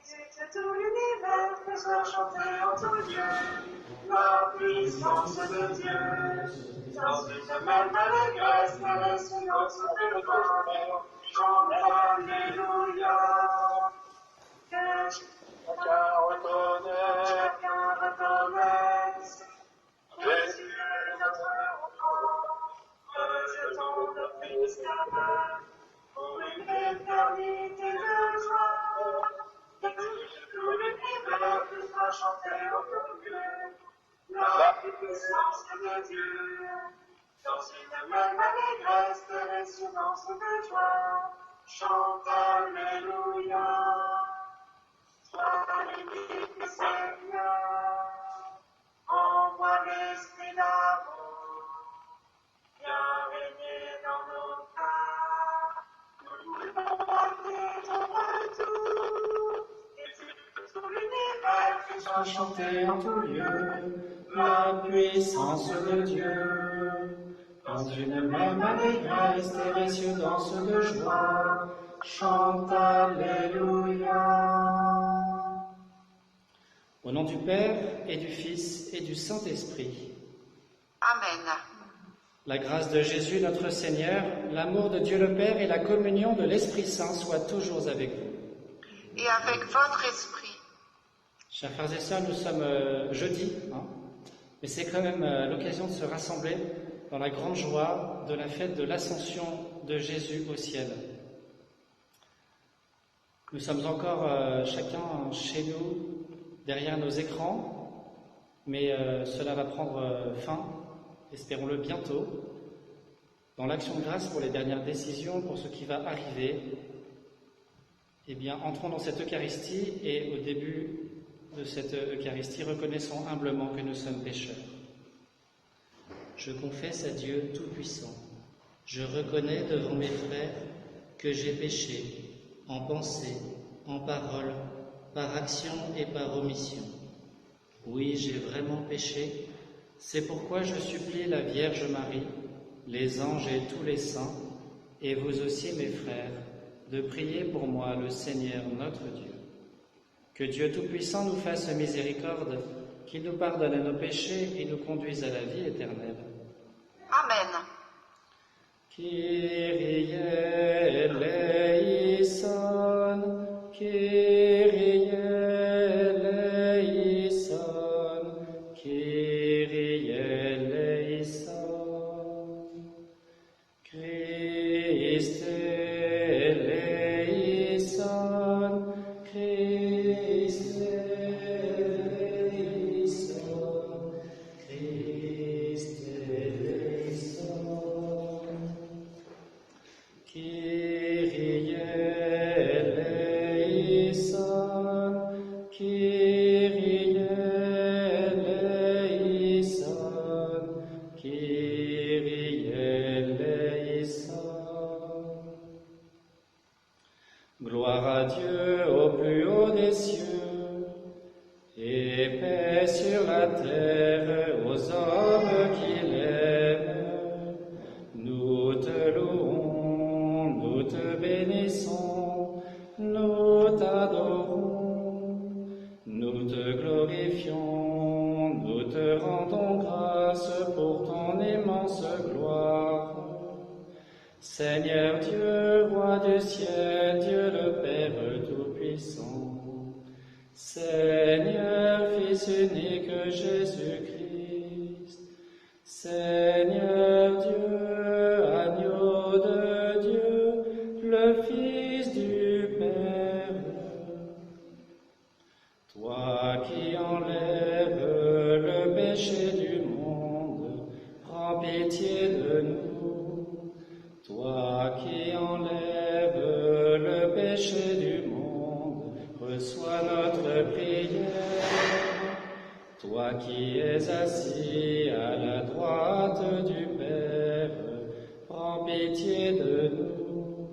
de tout l'univers, que soit chanté en tout lieu la puissance de Dieu. Dans une même allégresse, les silences de l'eau, chante Alléluia. Que chacun reconnaisse Jésus est notre enfant, rejetons le Fils d'Abraham pour une éternité de joie. Que tout l'univers puisse chanter au lieu la puissance de Dieu. Dans une même allégresse, les silences de joie, chante Alléluia. Sois béni, Seigneur, envoie l'esprit d'amour, viens régner dans nos cœurs, nous voulons porter ton retour, et que tout l'univers puisse chanter en tout lieu la puissance de Dieu. Dans une même allégresse, les cieux dansent de joie, chante Alléluia. Au nom du Père et du Fils et du Saint-Esprit. Amen. La grâce de Jésus notre Seigneur, l'amour de Dieu le Père et la communion de l'Esprit Saint soient toujours avec vous. Et avec votre esprit. Chers frères et sœurs, nous sommes jeudi, mais c'est quand même l'occasion de se rassembler dans la grande joie de la fête de l'Ascension de Jésus au ciel. Nous sommes encore chacun chez nous, derrière nos écrans, mais cela va prendre fin, espérons-le bientôt, dans l'action de grâce pour les dernières décisions, pour ce qui va arriver. Eh bien, entrons dans cette Eucharistie et au début de cette Eucharistie, reconnaissons humblement que nous sommes pécheurs. Je confesse à Dieu Tout-Puissant, je reconnais devant mes frères que j'ai péché, en pensée, en parole, par action et par omission. Oui, j'ai vraiment péché, c'est pourquoi je supplie la Vierge Marie, les anges et tous les saints, et vous aussi mes frères, de prier pour moi le Seigneur notre Dieu. Que Dieu Tout-Puissant nous fasse miséricorde, qu'il nous pardonne nos péchés et nous conduise à la vie éternelle. Amen. Kyrie eleison, Kyrie eleison, Kyrie eleison. Christe eleison, Christe eleison, Christe eleison. Kyrie eleison, Kyrie eleison, Kyrie eleison. Gloire à Dieu au plus haut des cieux, et paix sur la terre aux hommes qu'il aime. Nous te louons, nous te bénissons, nous t'adorons, nous te glorifions, nous te rendons grâce pour ton immense gloire. Seigneur Dieu, Roi du ciel, Dieu le Père Tout-Puissant, Seigneur Fils unique Jésus-Christ, Seigneur Dieu, agneau de Dieu, le Fils du Père, toi qui enlèves le péché du monde, prends pitié de nous. Toi qui enlèves le péché du monde, reçois notre prière. Toi qui es assis à la droite du Père, prends pitié de nous.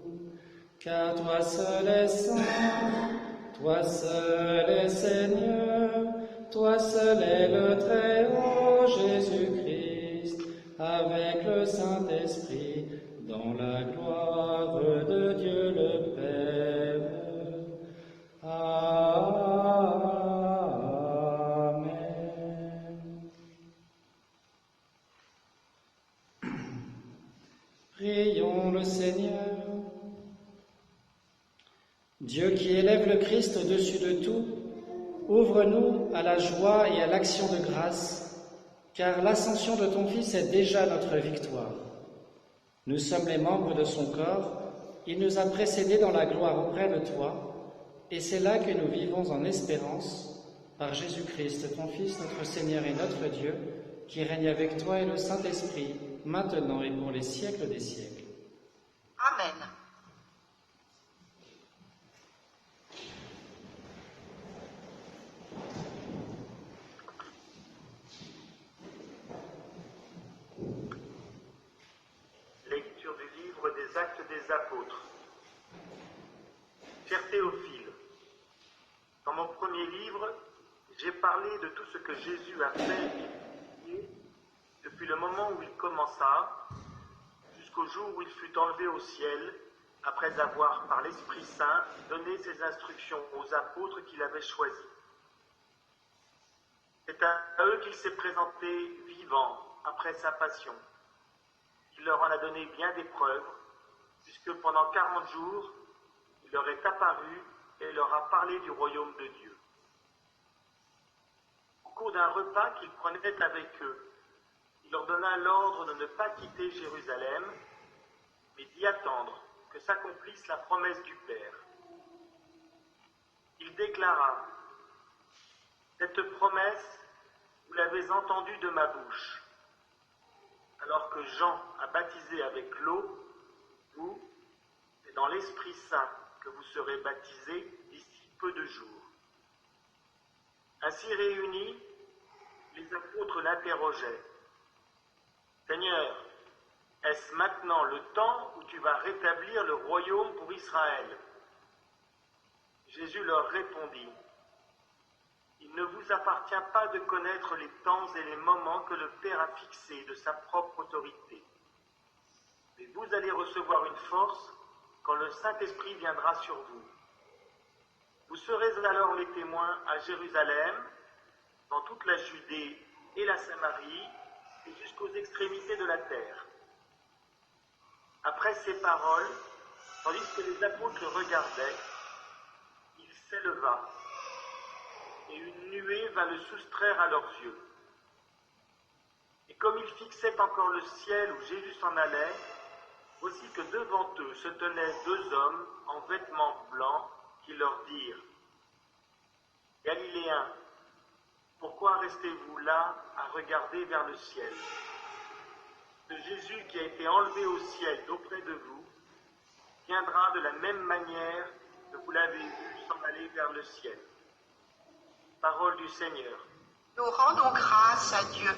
Car toi seul es saint, toi seul es Seigneur, toi seul es le Très-Haut Jésus-Christ, avec le Saint-Esprit, dans la gloire de Dieu le Père. Amen. Dieu qui élève le Christ au-dessus de tout, ouvre-nous à la joie et à l'action de grâce, car l'ascension de ton Fils est déjà notre victoire. Nous sommes les membres de son corps, il nous a précédés dans la gloire auprès de toi, et c'est là que nous vivons en espérance, par Jésus-Christ, ton Fils, notre Seigneur et notre Dieu, qui règne avec toi et le Saint-Esprit, maintenant et pour les siècles des siècles. Amen. Lecture du livre des Actes des Apôtres. Cher Théophile, dans mon premier livre, j'ai parlé de tout ce que Jésus a fait et depuis le moment où il commença, jusqu'au jour où il fut enlevé au ciel, après avoir, par l'Esprit Saint, donné ses instructions aux apôtres qu'il avait choisis. C'est à eux qu'il s'est présenté vivant après sa passion. Il leur en a donné bien des preuves, puisque pendant 40 jours, il leur est apparu et leur a parlé du royaume de Dieu. Au cours d'un repas qu'il prenait avec eux, il leur donna l'ordre de ne pas quitter Jérusalem, mais d'y attendre que s'accomplisse la promesse du Père. Il déclara : « Cette promesse, vous l'avez entendue de ma bouche. Alors que Jean a baptisé avec l'eau, vous, c'est dans l'Esprit Saint que vous serez baptisés d'ici peu de jours. » Ainsi réunis, les apôtres l'interrogeaient : « Seigneur, est-ce maintenant le temps où tu vas rétablir le royaume pour Israël ?» Jésus leur répondit : « Il ne vous appartient pas de connaître les temps et les moments que le Père a fixés de sa propre autorité. Mais vous allez recevoir une force quand le Saint-Esprit viendra sur vous. Vous serez alors mes témoins à Jérusalem, dans toute la Judée et la Samarie, et jusqu'aux extrémités de la terre. » Après ces paroles, tandis que les apôtres le regardaient, il s'éleva, et une nuée vint le soustraire à leurs yeux. Et comme ils fixaient encore le ciel où Jésus s'en allait, voici que devant eux se tenaient deux hommes en vêtements blancs qui leur dirent : « Galiléens, pourquoi restez-vous là à regarder vers le ciel ? Ce Jésus qui a été enlevé au ciel d'auprès de vous viendra de la même manière que vous l'avez vu s'en aller vers le ciel. » Parole du Seigneur. Nous rendons grâce à Dieu.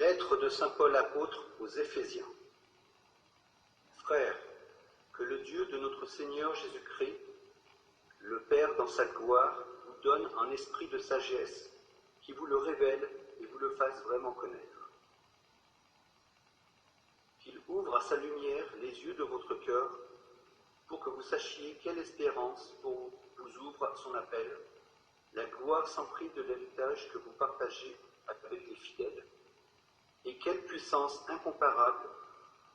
Lettre de saint Paul apôtre aux Éphésiens. Frères, que le Dieu de notre Seigneur Jésus-Christ dans sa gloire, vous donne un esprit de sagesse qui vous le révèle et vous le fasse vraiment connaître. Qu'il ouvre à sa lumière les yeux de votre cœur pour que vous sachiez quelle espérance vous ouvre son appel, la gloire sans prix de l'héritage que vous partagez avec les fidèles, et quelle puissance incomparable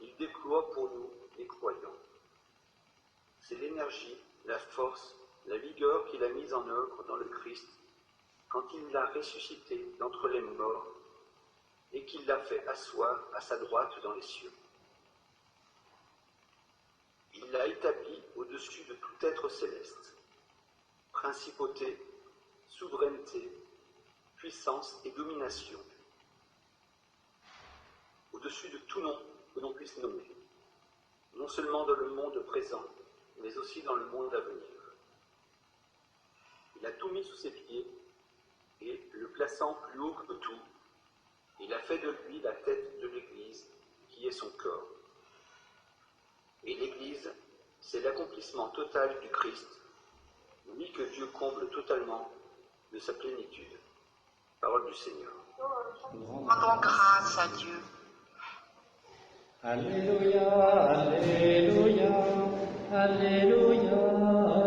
il déploie pour nous, les croyants. C'est l'énergie, la force, la vigueur qu'il a mise en œuvre dans le Christ quand il l'a ressuscité d'entre les morts et qu'il l'a fait asseoir à sa droite dans les cieux. Il l'a établi au-dessus de tout être céleste, principauté, souveraineté, puissance et domination, au-dessus de tout nom que l'on puisse nommer, non seulement dans le monde présent, mais aussi dans le monde à venir. Il a tout mis sous ses pieds, et, le plaçant plus haut que tout, il a fait de lui la tête de l'Église, qui est son corps. Et l'Église, c'est l'accomplissement total du Christ, lui que Dieu comble totalement de sa plénitude. Parole du Seigneur. Rendons grâce à Dieu. Alléluia, Alléluia, Alléluia,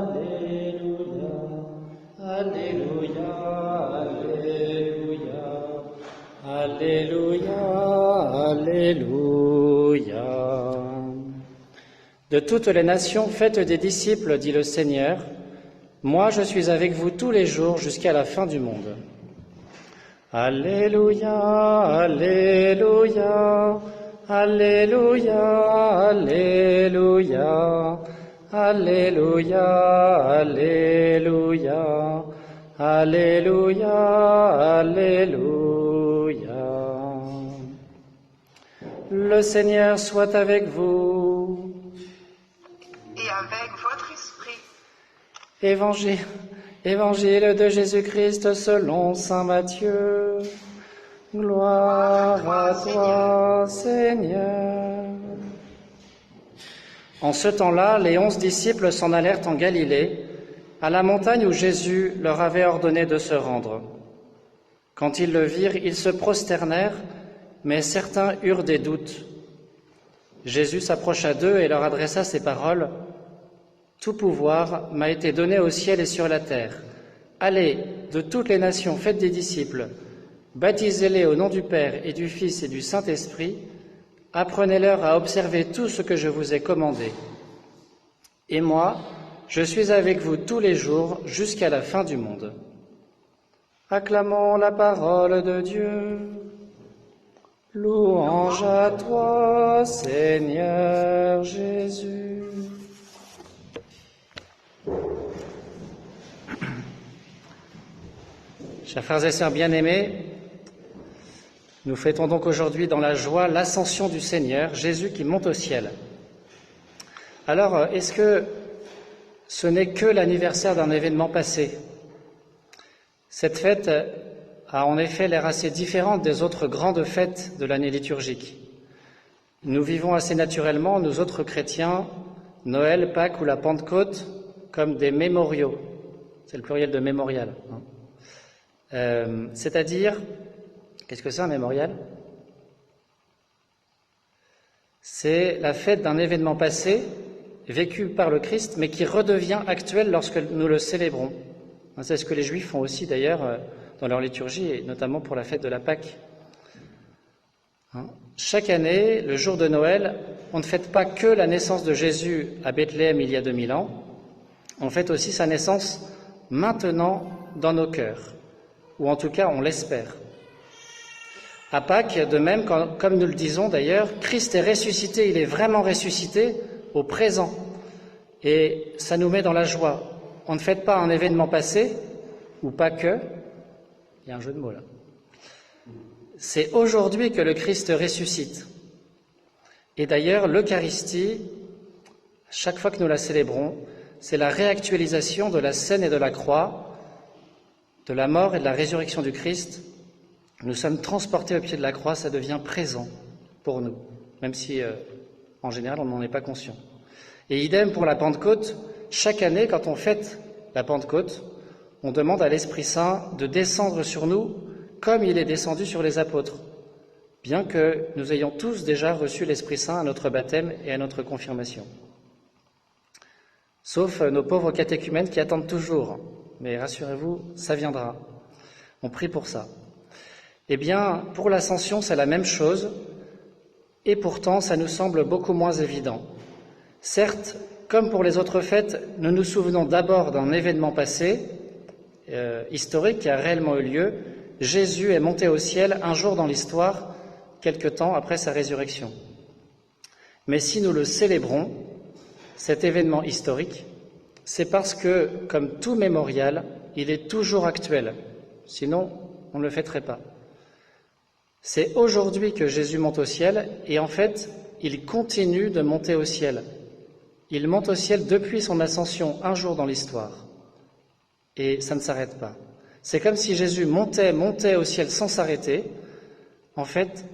Alléluia, Alléluia, Alléluia, Alléluia, Alléluia. De toutes les nations, faites des disciples, dit le Seigneur. Moi, je suis avec vous tous les jours jusqu'à la fin du monde. Alléluia, Alléluia, Alléluia, Alléluia, Alléluia, Alléluia, Alléluia, Alléluia. Le Seigneur soit avec vous. Et avec votre esprit. Évangile de Jésus-Christ selon saint Matthieu. Gloire à toi, Seigneur. En ce temps-là, les 11 disciples s'en allèrent en Galilée, à la montagne où Jésus leur avait ordonné de se rendre. Quand ils le virent, ils se prosternèrent, mais certains eurent des doutes. Jésus s'approcha d'eux et leur adressa ces paroles. « Tout pouvoir m'a été donné au ciel et sur la terre. Allez, de toutes les nations, faites des disciples. Baptisez-les au nom du Père et du Fils et du Saint-Esprit. Apprenez-leur à observer tout ce que je vous ai commandé. Et moi, je suis avec vous tous les jours jusqu'à la fin du monde. » Acclamons la parole de Dieu. Louange à toi, Seigneur Jésus. Chers frères et sœurs bien-aimés, nous fêtons donc aujourd'hui dans la joie l'ascension du Seigneur, Jésus qui monte au ciel. Alors, est-ce que ce n'est que l'anniversaire d'un événement passé ? Cette fête a en effet l'air assez différente des autres grandes fêtes de l'année liturgique. Nous vivons assez naturellement, nous autres chrétiens, Noël, Pâques ou la Pentecôte, comme des mémoriaux. C'est le pluriel de mémorial. C'est-à-dire, qu'est-ce que c'est un mémorial ? C'est la fête d'un événement passé, vécu par le Christ, mais qui redevient actuel lorsque nous le célébrons. C'est ce que les Juifs font aussi d'ailleurs dans leur liturgie, et notamment pour la fête de la Pâque. Chaque année, le jour de Noël, on ne fête pas que la naissance de Jésus à Bethléem il y a 2000 ans, on fête aussi sa naissance maintenant dans nos cœurs, ou en tout cas on l'espère. À Pâques, de même, comme nous le disons d'ailleurs, Christ est ressuscité, il est vraiment ressuscité au présent, et ça nous met dans la joie. On ne fête pas un événement passé, ou pas que, il y a un jeu de mots là. C'est aujourd'hui que le Christ ressuscite. Et d'ailleurs, l'Eucharistie, chaque fois que nous la célébrons, c'est la réactualisation de la scène et de la croix, de la mort et de la résurrection du Christ. Nous sommes transportés au pied de la croix, ça devient présent pour nous, même si, en général, on n'en est pas conscient. Et idem pour la Pentecôte, chaque année, quand on fête la Pentecôte, on demande à l'Esprit Saint de descendre sur nous comme il est descendu sur les apôtres, bien que nous ayons tous déjà reçu l'Esprit Saint à notre baptême et à notre confirmation. Sauf nos pauvres catéchumènes qui attendent toujours, mais rassurez-vous, ça viendra. On prie pour ça. Eh bien, pour l'Ascension, c'est la même chose, et pourtant, ça nous semble beaucoup moins évident. Certes, comme pour les autres fêtes, nous nous souvenons d'abord d'un événement passé, historique, qui a réellement eu lieu. Jésus est monté au ciel un jour dans l'histoire, quelque temps après sa résurrection. Mais si nous le célébrons, cet événement historique, c'est parce que, comme tout mémorial, il est toujours actuel. Sinon, on ne le fêterait pas. C'est aujourd'hui que Jésus monte au ciel, et en fait, il continue de monter au ciel. Il monte au ciel depuis son ascension, un jour dans l'histoire. Et ça ne s'arrête pas. C'est comme si Jésus montait au ciel sans s'arrêter. En fait,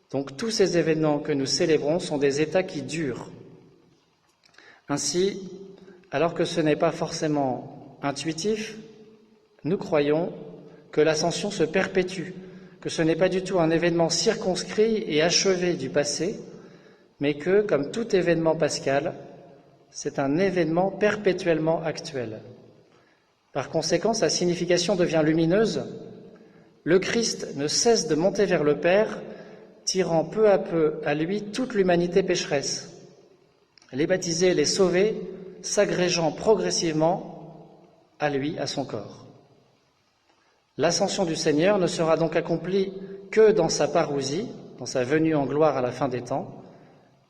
donc tous ces événements que nous célébrons sont des états qui durent. Ainsi, alors que ce n'est pas forcément intuitif, nous croyons que l'ascension se perpétue, que ce n'est pas du tout un événement circonscrit et achevé du passé, mais que, comme tout événement pascal, c'est un événement perpétuellement actuel. Par conséquent, sa signification devient lumineuse. Le Christ ne cesse de monter vers le Père, tirant peu à peu à lui toute l'humanité pécheresse. Les baptisés, les sauvés, s'agrégeant progressivement à lui, à son corps. L'ascension du Seigneur ne sera donc accomplie que dans sa parousie, dans sa venue en gloire à la fin des temps,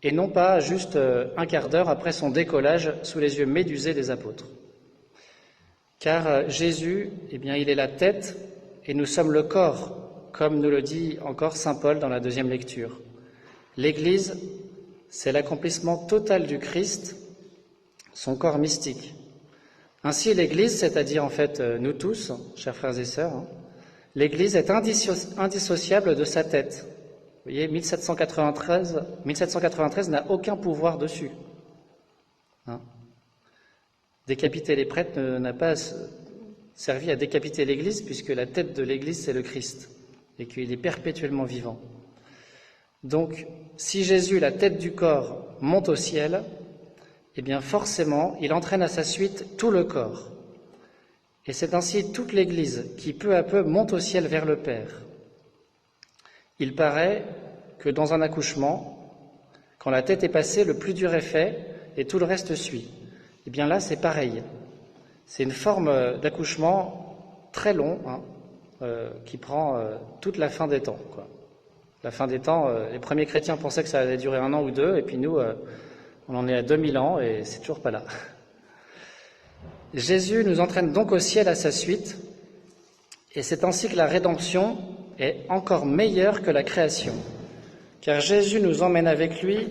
et non pas juste un quart d'heure après son décollage sous les yeux médusés des apôtres. Car Jésus, eh bien, il est la tête et nous sommes le corps, comme nous le dit encore saint Paul dans la deuxième lecture. L'Église, c'est l'accomplissement total du Christ, son corps mystique. Ainsi, l'Église, c'est-à-dire en fait nous tous, chers frères et sœurs, l'Église est indissociable de sa tête. Vous voyez, 1793 n'a aucun pouvoir dessus. Décapiter les prêtres n'a pas servi à décapiter l'Église, puisque la tête de l'Église, c'est le Christ, et qu'il est perpétuellement vivant. Donc, si Jésus, la tête du corps, monte au ciel, eh bien forcément, il entraîne à sa suite tout le corps. Et c'est ainsi toute l'Église qui, peu à peu, monte au ciel vers le Père. Il paraît que dans un accouchement, quand la tête est passée, le plus dur est fait et tout le reste suit. Eh bien là, c'est pareil. C'est une forme d'accouchement très long, qui prend toute la fin des temps, quoi. La fin des temps, les premiers chrétiens pensaient que ça allait durer 1 an ou 2, et puis nous, on en est à 2000 ans et c'est toujours pas là. Jésus nous entraîne donc au ciel à sa suite, et c'est ainsi que la rédemption est encore meilleure que la création, car Jésus nous emmène avec lui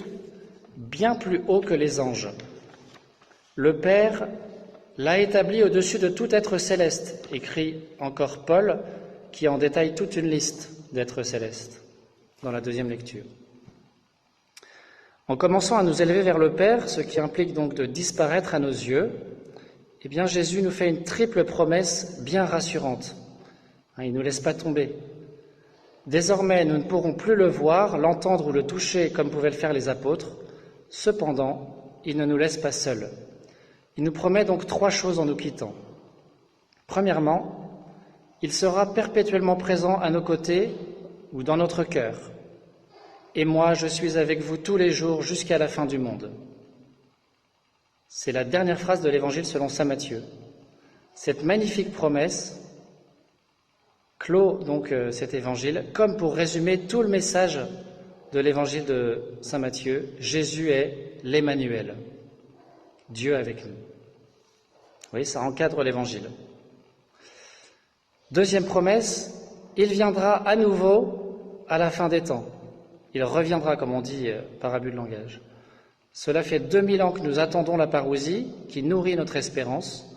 bien plus haut que les anges. Le Père l'a établi au-dessus de tout être céleste, écrit encore Paul, qui en détaille toute une liste d'êtres célestes dans la deuxième lecture. En commençant à nous élever vers le Père, ce qui implique donc de disparaître à nos yeux, eh bien Jésus nous fait une triple promesse bien rassurante. Il ne nous laisse pas tomber. Désormais, nous ne pourrons plus le voir, l'entendre ou le toucher comme pouvaient le faire les apôtres. Cependant, il ne nous laisse pas seuls. Il nous promet donc 3 choses en nous quittant. Premièrement, il sera perpétuellement présent à nos côtés ou dans notre cœur. Et moi, je suis avec vous tous les jours jusqu'à la fin du monde. C'est la dernière phrase de l'Évangile selon saint Matthieu. Cette magnifique promesse clôt donc cet Évangile, comme pour résumer tout le message de l'Évangile de saint Matthieu. Jésus est l'Emmanuel, Dieu avec nous. Vous voyez, ça encadre l'Évangile. Deuxième promesse, il viendra à nouveau à la fin des temps. Il reviendra, comme on dit par abus de langage. Cela fait 2000 ans que nous attendons la parousie qui nourrit notre espérance,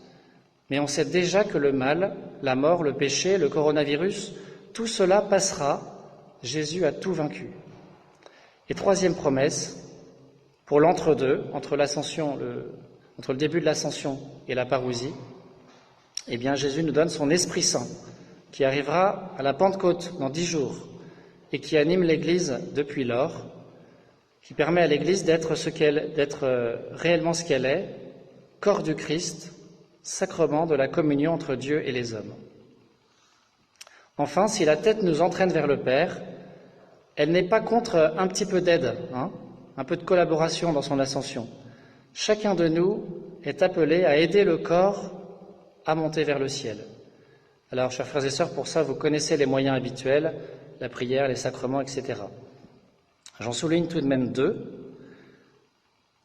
mais on sait déjà que le mal, la mort, le péché, le coronavirus, tout cela passera. Jésus a tout vaincu. Et troisième promesse, pour l'entre-deux, entre le début de l'ascension et la parousie, eh bien Jésus nous donne son Esprit Saint, qui arrivera à la Pentecôte dans 10 jours, et qui anime l'Église depuis lors, qui permet à l'Église d'être réellement ce qu'elle est, corps du Christ, sacrement de la communion entre Dieu et les hommes. Enfin, si la tête nous entraîne vers le Père, elle n'est pas contre un petit peu d'aide, un peu de collaboration dans son ascension. Chacun de nous est appelé à aider le corps à monter vers le ciel. Alors, chers frères et sœurs, pour ça, vous connaissez les moyens habituels, la prière, les sacrements, etc. J'en souligne tout de même 2.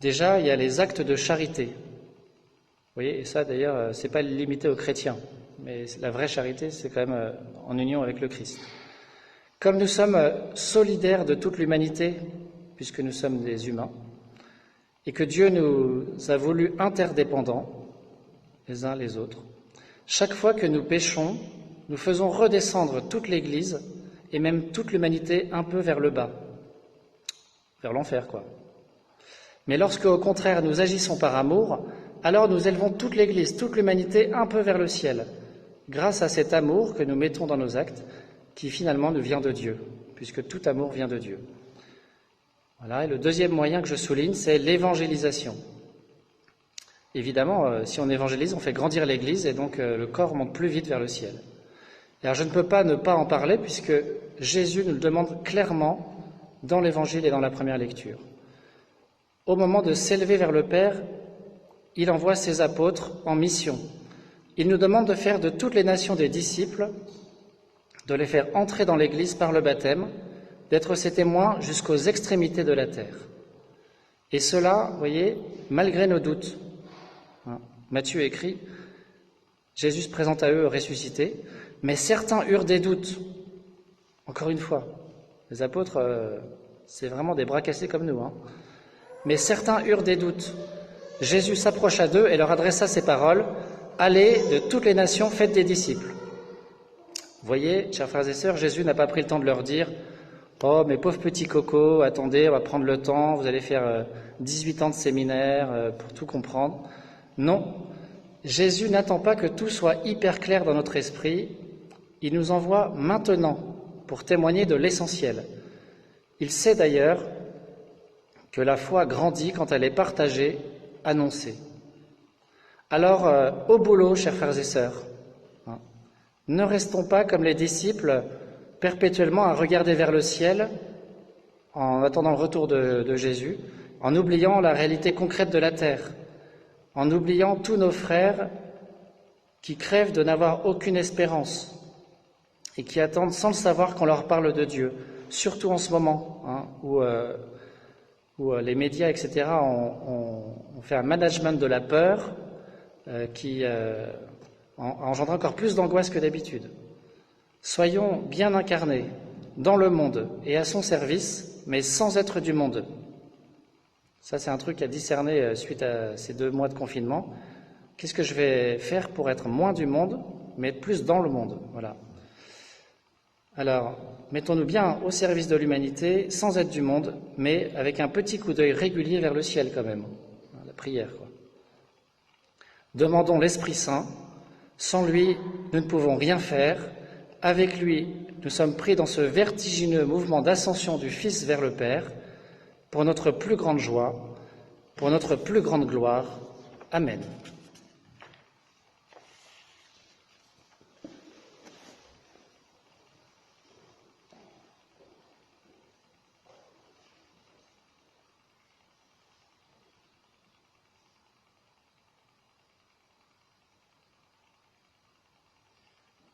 Déjà, il y a les actes de charité. Vous voyez, et ça, d'ailleurs, c'est pas limité aux chrétiens, mais la vraie charité, c'est quand même en union avec le Christ. Comme nous sommes solidaires de toute l'humanité, puisque nous sommes des humains, et que Dieu nous a voulu interdépendants les uns les autres, chaque fois que nous péchons, nous faisons redescendre toute l'Église et même toute l'humanité un peu vers le bas, vers l'enfer, quoi. Mais lorsque, au contraire, nous agissons par amour, alors nous élevons toute l'Église, toute l'humanité un peu vers le ciel, grâce à cet amour que nous mettons dans nos actes, qui finalement nous vient de Dieu, puisque tout amour vient de Dieu. Voilà, et le deuxième moyen que je souligne, c'est l'évangélisation. Évidemment, si on évangélise, on fait grandir l'Église, et donc le corps monte plus vite vers le ciel. Et alors je ne peux pas ne pas en parler, puisque Jésus nous le demande clairement dans l'Évangile et dans la première lecture. Au moment de s'élever vers le Père, il envoie ses apôtres en mission. Il nous demande de faire de toutes les nations des disciples, de les faire entrer dans l'Église par le baptême, d'être ses témoins jusqu'aux extrémités de la terre. Et cela, vous voyez, malgré nos doutes. Matthieu écrit, Jésus se présente à eux ressuscité, mais certains eurent des doutes. Encore une fois, les apôtres, c'est vraiment des bras cassés comme nous. Mais certains eurent des doutes. Jésus s'approcha d'eux et leur adressa ces paroles, « Allez de toutes les nations, faites des disciples. » Vous voyez, chers frères et sœurs, Jésus n'a pas pris le temps de leur dire « Oh, mes pauvres petits cocos, attendez, on va prendre le temps, vous allez faire 18 ans de séminaire pour tout comprendre. » Non, Jésus n'attend pas que tout soit hyper clair dans notre esprit, il nous envoie maintenant pour témoigner de l'essentiel. Il sait d'ailleurs que la foi grandit quand elle est partagée, annoncée. Alors, au boulot, chers frères et sœurs, ne restons pas comme les disciples, perpétuellement à regarder vers le ciel, en attendant le retour de Jésus, en oubliant la réalité concrète de la terre, en oubliant tous nos frères qui crèvent de n'avoir aucune espérance et qui attendent sans le savoir qu'on leur parle de Dieu, surtout en ce moment, où les médias, etc., ont fait un management de la peur qui engendre encore plus d'angoisse que d'habitude. Soyons bien incarnés dans le monde et à son service, mais sans être du monde. Ça, c'est un truc à discerner suite à ces 2 mois de confinement. Qu'est-ce que je vais faire pour être moins du monde, mais être plus dans le monde? Voilà. Alors, mettons-nous bien au service de l'humanité, sans être du monde, mais avec un petit coup d'œil régulier vers le ciel quand même. La prière, quoi. Demandons l'Esprit Saint. Sans lui, nous ne pouvons rien faire. Avec lui, nous sommes pris dans ce vertigineux mouvement d'ascension du Fils vers le Père, pour notre plus grande joie, pour notre plus grande gloire. Amen.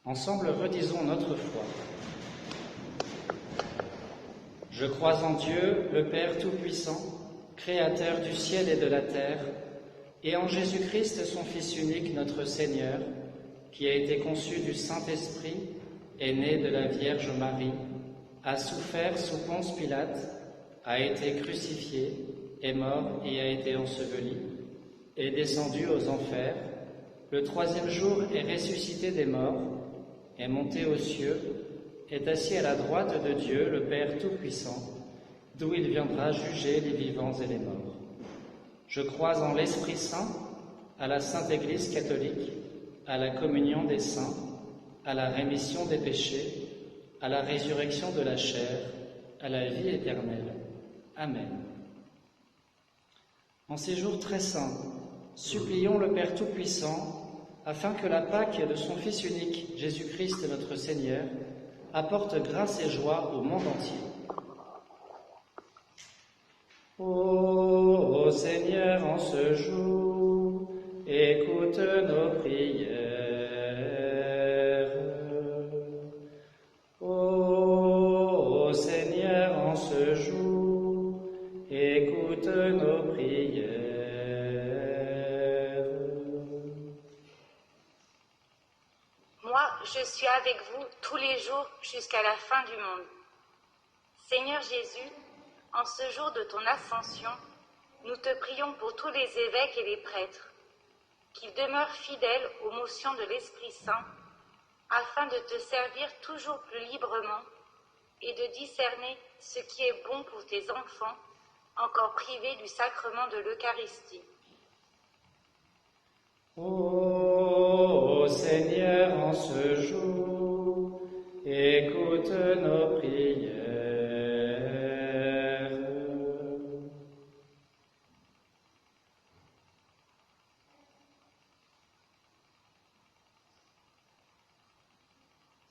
Ensemble, redisons notre foi. Je crois en Dieu, le Père Tout-Puissant, Créateur du ciel et de la terre, et en Jésus-Christ, son Fils unique, notre Seigneur, qui a été conçu du Saint-Esprit, est né de la Vierge Marie, a souffert sous Ponce Pilate, a été crucifié, est mort et a été enseveli, est descendu aux enfers, le 3e jour est ressuscité des morts, est monté aux cieux, est assis à la droite de Dieu, le Père Tout-Puissant, d'où il viendra juger les vivants et les morts. Je crois en l'Esprit Saint, à la Sainte Église catholique, à la communion des saints, à la rémission des péchés, à la résurrection de la chair, à la vie éternelle. Amen. En ces jours très saints, supplions le Père Tout-Puissant, afin que la Pâque de son Fils unique, Jésus-Christ notre Seigneur, apporte grâce et joie au monde entier. Ô Seigneur, en ce jour, écoute nos prières. Ô Seigneur, en ce jour, écoute nos prières. Moi, je suis avec vous tous les jours jusqu'à la fin du monde. Seigneur Jésus, en ce jour de ton ascension, nous te prions pour tous les évêques et les prêtres, qu'ils demeurent fidèles aux motions de l'Esprit Saint, afin de te servir toujours plus librement et de discerner ce qui est bon pour tes enfants, encore privés du sacrement de l'Eucharistie. Ô Seigneur, en ce jour, écoute nos prières.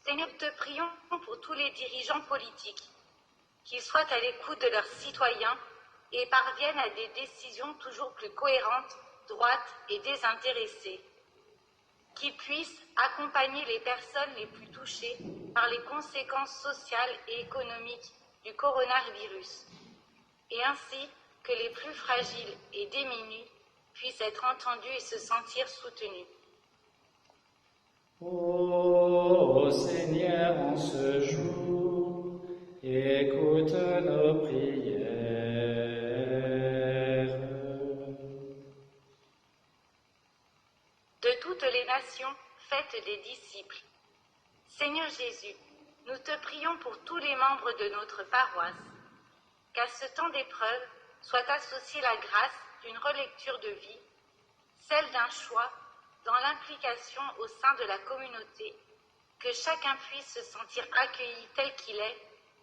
Seigneur, nous te prions pour tous les dirigeants politiques, qu'ils soient à l'écoute de leurs citoyens et parviennent à des décisions toujours plus cohérentes, droites et désintéressées, qu'ils puissent accompagner les personnes les plus touchées par les conséquences sociales et économiques du coronavirus, et ainsi que les plus fragiles et démunis puissent être entendus et se sentir soutenus. Ô Seigneur, en ce jour, écoute nos prières. De toutes les nations, faites des disciples. Seigneur Jésus, nous te prions pour tous les membres de notre paroisse, qu'à ce temps d'épreuve soit associée la grâce d'une relecture de vie, celle d'un choix dans l'implication au sein de la communauté, que chacun puisse se sentir accueilli tel qu'il est,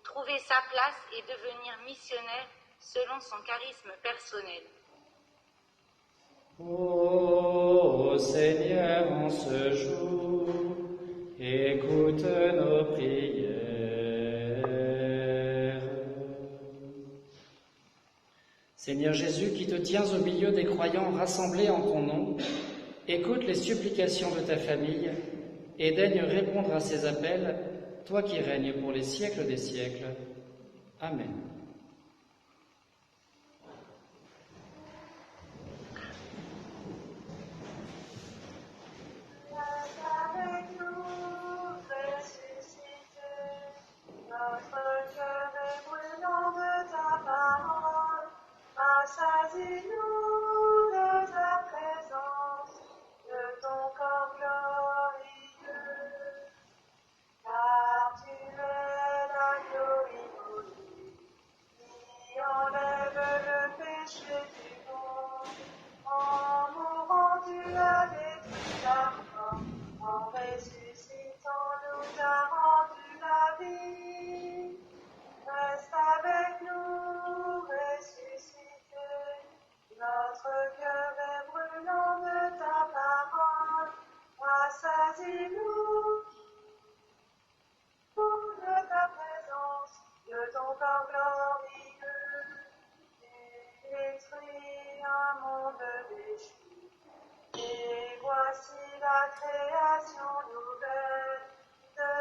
trouver sa place et devenir missionnaire selon son charisme personnel. Ô Seigneur, en ce jour, écoute nos prières. Seigneur Jésus, qui te tiens au milieu des croyants rassemblés en ton nom, écoute les supplications de ta famille et daigne répondre à ces appels, toi qui règnes pour les siècles des siècles. Amen. Assasie-nous de ta présence, de ton corps glorieux, car tu es la gloire qui enlève le péché du monde. En mourant, tu as détruit la mort, en ressuscitant, nous as rendu la vie. Reste avec nous, ressuscité. Notre cœur est brûlant de ta parole. Assasie-nous de ta présence, de ton corps glorieux. Tu détruis un monde déchu. Et voici la création nouvelle. De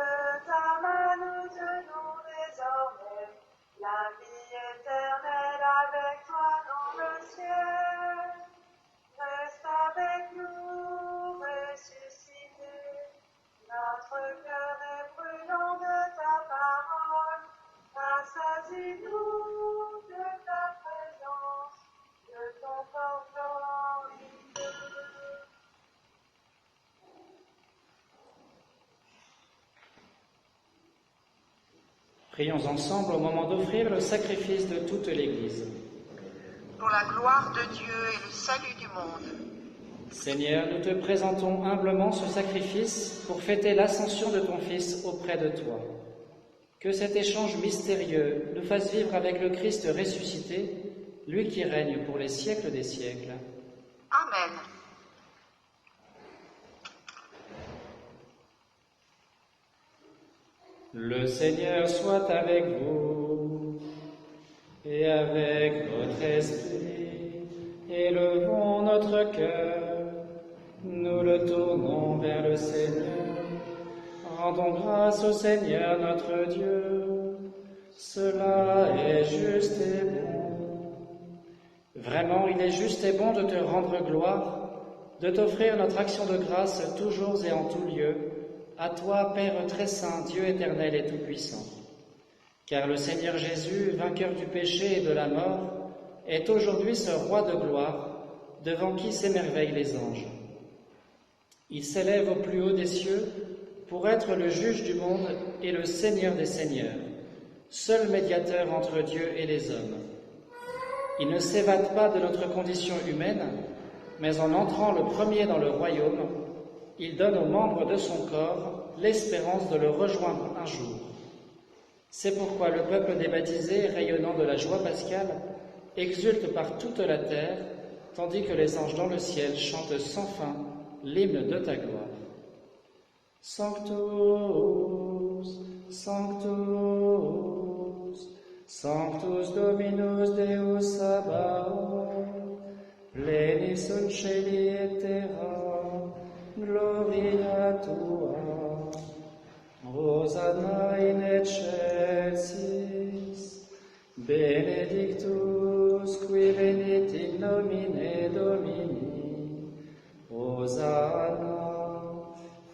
ta main nous tenons désormais la vie éternelle avec toi dans le ciel. Reste avec nous, ressuscité. Notre cœur est brûlant de ta parole. Assasie-nous de ta présence, de ton corps glorieux. Prions ensemble au moment d'offrir le sacrifice de toute l'Église. Pour la gloire de Dieu et le salut du monde, Seigneur, nous te présentons humblement ce sacrifice pour fêter l'ascension de ton Fils auprès de toi. Que cet échange mystérieux nous fasse vivre avec le Christ ressuscité, lui qui règne pour les siècles des siècles. Amen. Le Seigneur soit avec vous et avec votre esprit. Élevons notre cœur, nous le tournons vers le Seigneur. Rendons grâce au Seigneur notre Dieu, cela est juste et bon. Vraiment, il est juste et bon de te rendre gloire, de t'offrir notre action de grâce toujours et en tout lieu, à toi, Père très saint, Dieu éternel et tout-puissant. Car le Seigneur Jésus, vainqueur du péché et de la mort, est aujourd'hui ce roi de gloire, devant qui s'émerveillent les anges. Il s'élève au plus haut des cieux pour être le juge du monde et le Seigneur des seigneurs, seul médiateur entre Dieu et les hommes. Il ne s'évade pas de notre condition humaine, mais en entrant le premier dans le royaume, il donne aux membres de son corps l'espérance de le rejoindre un jour. C'est pourquoi le peuple des baptisés, rayonnant de la joie pascale, exulte par toute la terre, tandis que les anges dans le ciel chantent sans fin l'hymne de ta gloire. Sanctus, Sanctus, Sanctus Dominus Deus Sabaoth, pleni sunt celi et terra, gloria tua. Hosanna in excelsis, benedictus qui venit in nomine Domini, Hosanna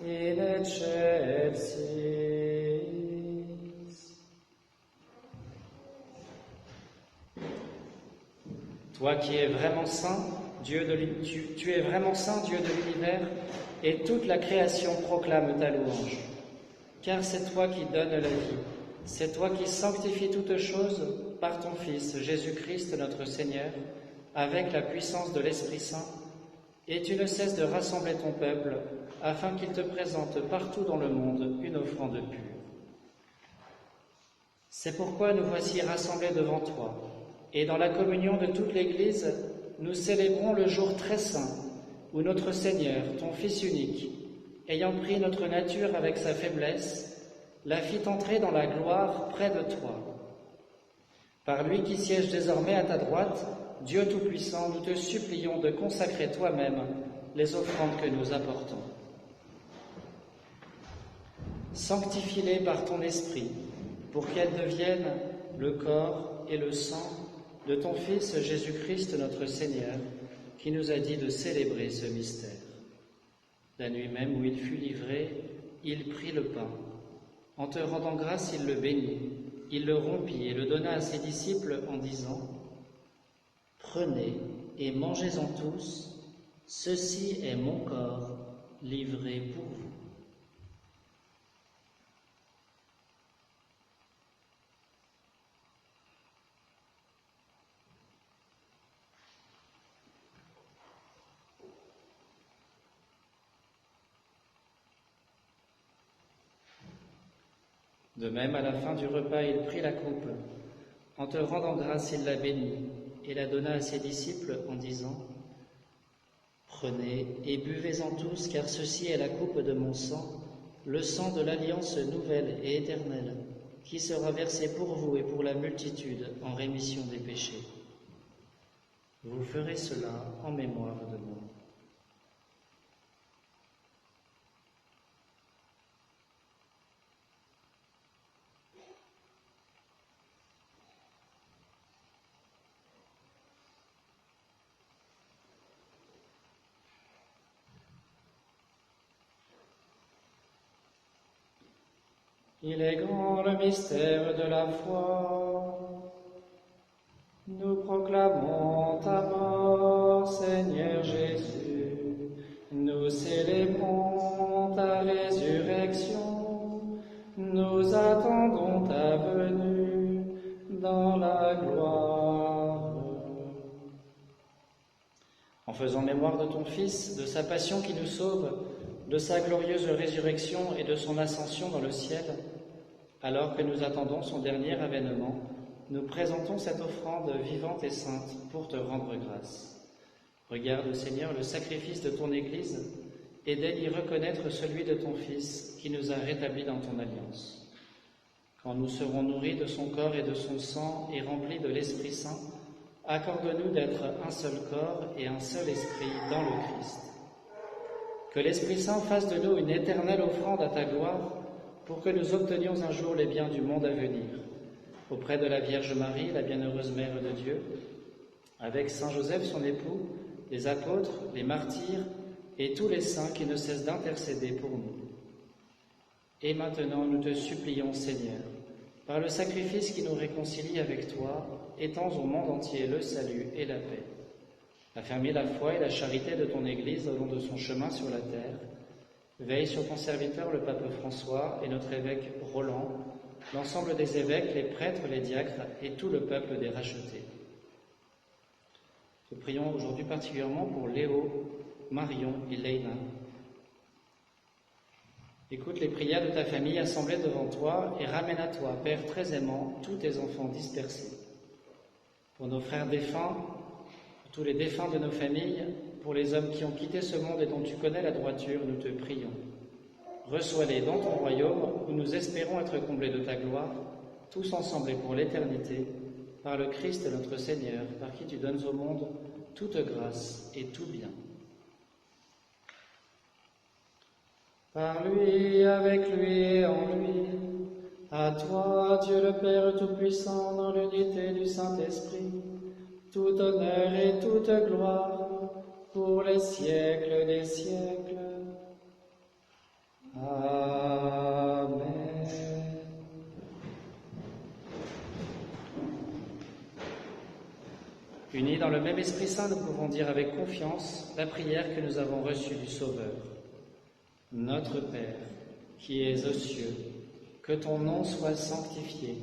in excelsis. Toi qui es vraiment saint, tu es vraiment saint, Dieu de l'univers, et toute la création proclame ta louange. Car c'est toi qui donnes la vie, c'est toi qui sanctifies toutes choses par ton Fils, Jésus-Christ notre Seigneur, avec la puissance de l'Esprit Saint, et tu ne cesses de rassembler ton peuple, afin qu'il te présente partout dans le monde une offrande pure. C'est pourquoi nous voici rassemblés devant toi, et dans la communion de toute l'Église, nous célébrons le jour très saint, où notre Seigneur, ton Fils unique, ayant pris notre nature avec sa faiblesse, la fit entrer dans la gloire près de toi. Par lui qui siège désormais à ta droite, Dieu Tout-Puissant, nous te supplions de consacrer toi-même les offrandes que nous apportons. Sanctifie-les par ton esprit, pour qu'elles deviennent le corps et le sang de ton Fils Jésus-Christ notre Seigneur, qui nous a dit de célébrer ce mystère. La nuit même où il fut livré, il prit le pain. En te rendant grâce, il le bénit, il le rompit et le donna à ses disciples en disant : « Prenez et mangez-en tous, ceci est mon corps livré pour vous. » De même, à la fin du repas, il prit la coupe. En te rendant grâce, il la bénit et la donna à ses disciples en disant : « Prenez et buvez-en tous, car ceci est la coupe de mon sang, le sang de l'alliance nouvelle et éternelle, qui sera versé pour vous et pour la multitude en rémission des péchés. Vous ferez cela en mémoire de moi. » Il est grand le mystère de la foi. Nous proclamons ta mort, Seigneur Jésus. Nous célébrons ta résurrection. Nous attendons ta venue dans la gloire. En faisant mémoire de ton Fils, de sa passion qui nous sauve, de sa glorieuse résurrection et de son ascension dans le ciel, alors que nous attendons son dernier avènement, nous présentons cette offrande vivante et sainte pour te rendre grâce. Regarde, Seigneur, le sacrifice de ton Église et d'aide y reconnaître celui de ton Fils qui nous a rétablis dans ton alliance. Quand nous serons nourris de son corps et de son sang et remplis de l'Esprit Saint, accorde-nous d'être un seul corps et un seul esprit dans le Christ. Que l'Esprit Saint fasse de nous une éternelle offrande à ta gloire pour que nous obtenions un jour les biens du monde à venir, auprès de la Vierge Marie, la bienheureuse Mère de Dieu, avec Saint Joseph, son époux, les apôtres, les martyrs et tous les saints qui ne cessent d'intercéder pour nous. Et maintenant, nous te supplions, Seigneur, par le sacrifice qui nous réconcilie avec toi, étends au monde entier le salut et la paix. Affermis la foi et la charité de ton Église au long de son chemin sur la terre. Veille sur ton serviteur, le pape François, et notre évêque Roland, l'ensemble des évêques, les prêtres, les diacres et tout le peuple des rachetés. Te prions aujourd'hui particulièrement pour Léo, Marion et Leïna. Écoute les prières de ta famille assemblée devant toi et ramène à toi, Père très aimant, tous tes enfants dispersés. Pour nos frères défunts, pour tous les défunts de nos familles, pour les hommes qui ont quitté ce monde et dont tu connais la droiture, nous te prions. Reçois-les dans ton royaume où nous espérons être comblés de ta gloire, tous ensemble et pour l'éternité, par le Christ notre Seigneur, par qui tu donnes au monde toute grâce et tout bien. Par lui, avec lui et en lui, à toi, Dieu le Père Tout-Puissant, dans l'unité du Saint-Esprit, tout honneur et toute gloire, pour les siècles des siècles. Amen. Unis dans le même Esprit Saint, nous pouvons dire avec confiance la prière que nous avons reçue du Sauveur. Notre Père, qui es aux cieux, que ton nom soit sanctifié,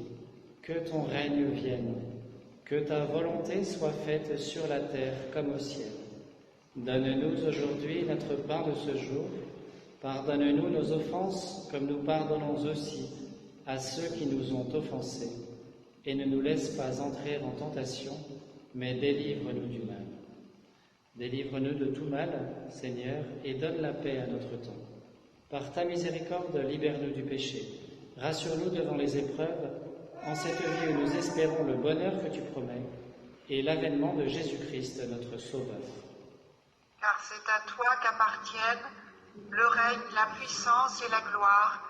que ton règne vienne, que ta volonté soit faite sur la terre comme au ciel. Donne-nous aujourd'hui notre pain de ce jour. Pardonne-nous nos offenses, comme nous pardonnons aussi à ceux qui nous ont offensés. Et ne nous laisse pas entrer en tentation, mais délivre-nous du mal. Délivre-nous de tout mal, Seigneur, et donne la paix à notre temps. Par ta miséricorde, libère-nous du péché. Rassure-nous devant les épreuves, en cette vie où nous espérons le bonheur que tu promets, et l'avènement de Jésus-Christ, notre Sauveur. Car c'est à toi qu'appartiennent le règne, la puissance et la gloire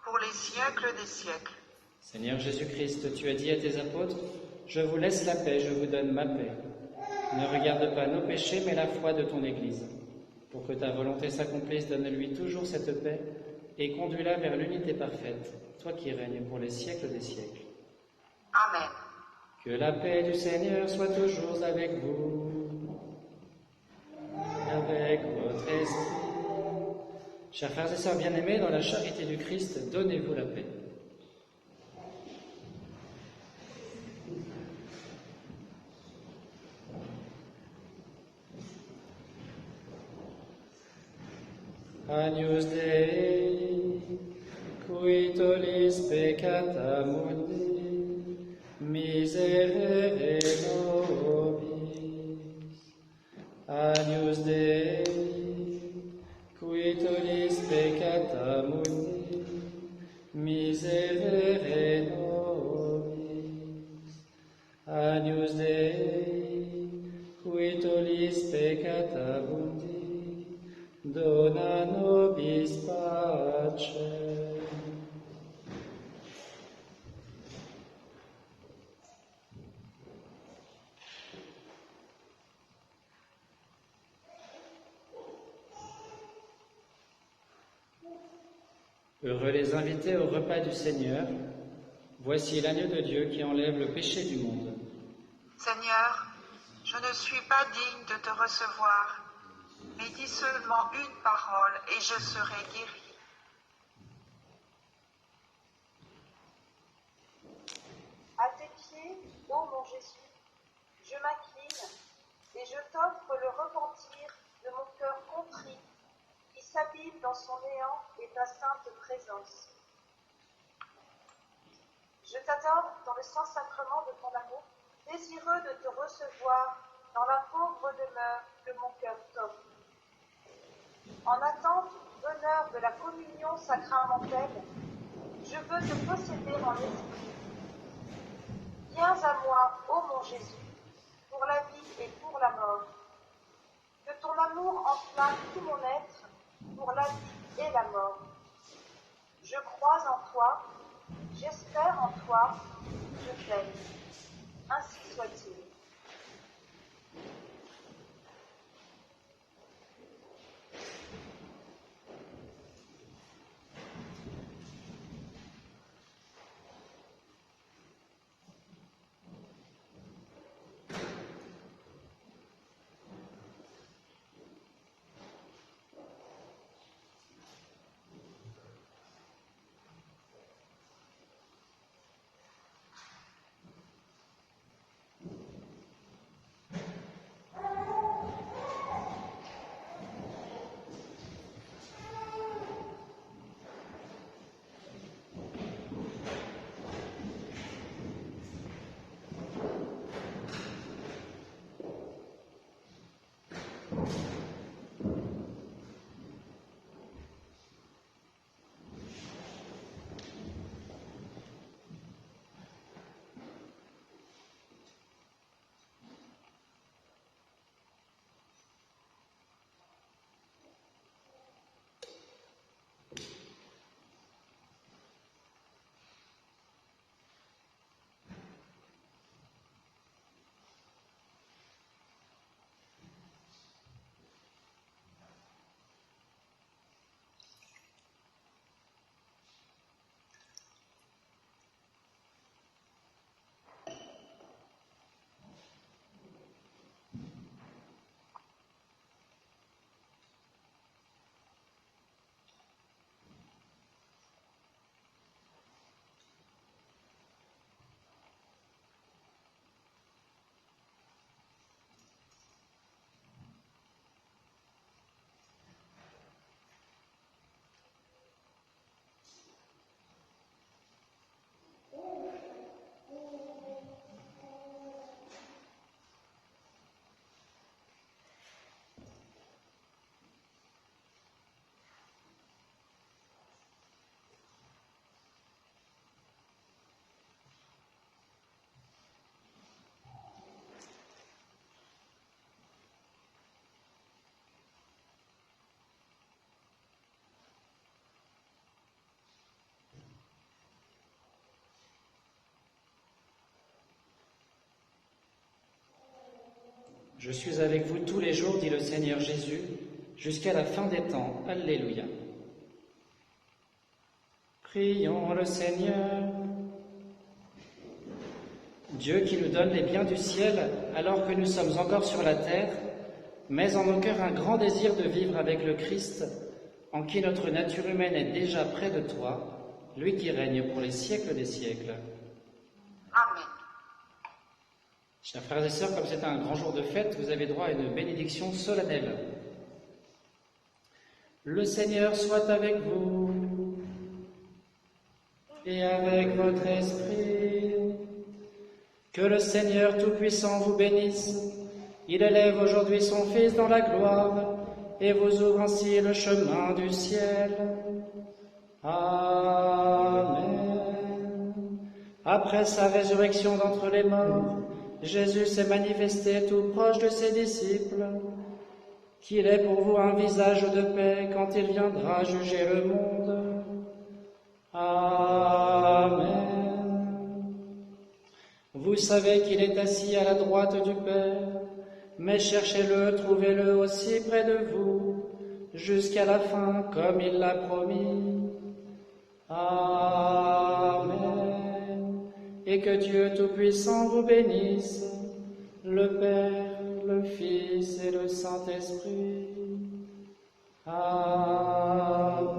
pour les siècles des siècles. Seigneur Jésus-Christ, tu as dit à tes apôtres, « Je vous laisse la paix, je vous donne ma paix. » Ne regarde pas nos péchés, mais la foi de ton Église. Pour que ta volonté s'accomplisse, donne-lui toujours cette paix et conduis-la vers l'unité parfaite, toi qui règnes pour les siècles des siècles. Amen. Que la paix du Seigneur soit toujours avec vous, avec votre esprit. Chers frères et sœurs bien-aimés, dans la charité du Christ, donnez-vous la paix. Agnus Dei, qui tollis peccata mundi, miserere nobis. Agnus Dei, qui tollis peccata mundi, miserere nobis. Agnus Dei, qui tollis peccata mundi, dona nobis pace. Heureux les invités au repas du Seigneur. Voici l'agneau de Dieu qui enlève le péché du monde. Seigneur, je ne suis pas digne de te recevoir, mais dis seulement une parole et je serai guéri. À tes pieds, ô mon Jésus, je m'incline et je t'offre le repentir de mon cœur contrit, qui s'abîme dans son néant et ta sainte présence. Je t'adore dans le Saint-Sacrement de ton amour, désireux de te recevoir dans la pauvre demeure que mon cœur t'offre. En attente du bonheur de la communion sacramentelle, je veux te posséder en esprit. Viens à moi, ô mon Jésus, pour la vie et pour la mort. Que ton amour enflamme tout mon être pour la vie et la mort. Je crois en toi, j'espère en toi, je t'aime. Ainsi soit-il. Je suis avec vous tous les jours, dit le Seigneur Jésus, jusqu'à la fin des temps. Alléluia. Prions le Seigneur. Dieu qui nous donne les biens du ciel alors que nous sommes encore sur la terre, mets en nos cœurs un grand désir de vivre avec le Christ, en qui notre nature humaine est déjà près de toi, lui qui règne pour les siècles des siècles. Amen. Chers frères et sœurs, comme c'est un grand jour de fête, vous avez droit à une bénédiction solennelle. Le Seigneur soit avec vous et avec votre esprit. Que le Seigneur Tout-Puissant vous bénisse. Il élève aujourd'hui son Fils dans la gloire et vous ouvre ainsi le chemin du ciel. Amen. Après sa résurrection d'entre les morts, Jésus s'est manifesté tout proche de ses disciples, qu'il est pour vous un visage de paix quand il viendra juger le monde. Amen. Vous savez qu'il est assis à la droite du Père, mais cherchez-le, trouvez-le aussi près de vous, jusqu'à la fin, comme il l'a promis. Amen. Et que Dieu Tout-Puissant vous bénisse, le Père, le Fils et le Saint-Esprit. Amen.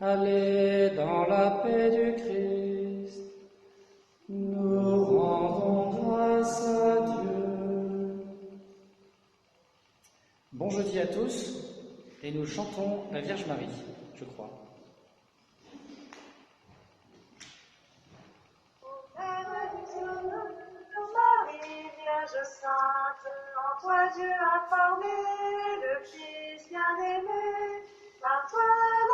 Allez dans la paix du Christ. Nous rendons grâce à Dieu. nous chantons la Vierge Marie, je crois. Marie, Vierge Sainte, en toi Dieu a formé le Fils bien-aimé. Par toi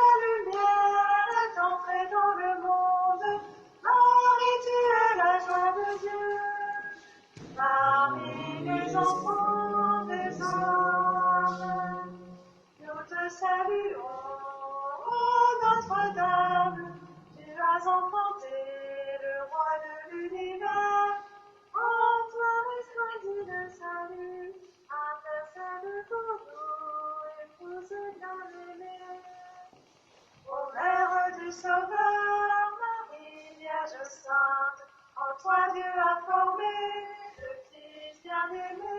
la lumière est entrée dans le monde. Marie, tu es la joie de Dieu. Marie, les enfants des hommes, nous te saluons, ô Notre-Dame. Tu as enfanté le roi de l'univers. En toi est choisi le salut, intercède pour nous, épouse bien-aimée. Ô Mère du Sauveur, Marie, Vierge Sainte, en toi Dieu a formé le Fils bien-aimé.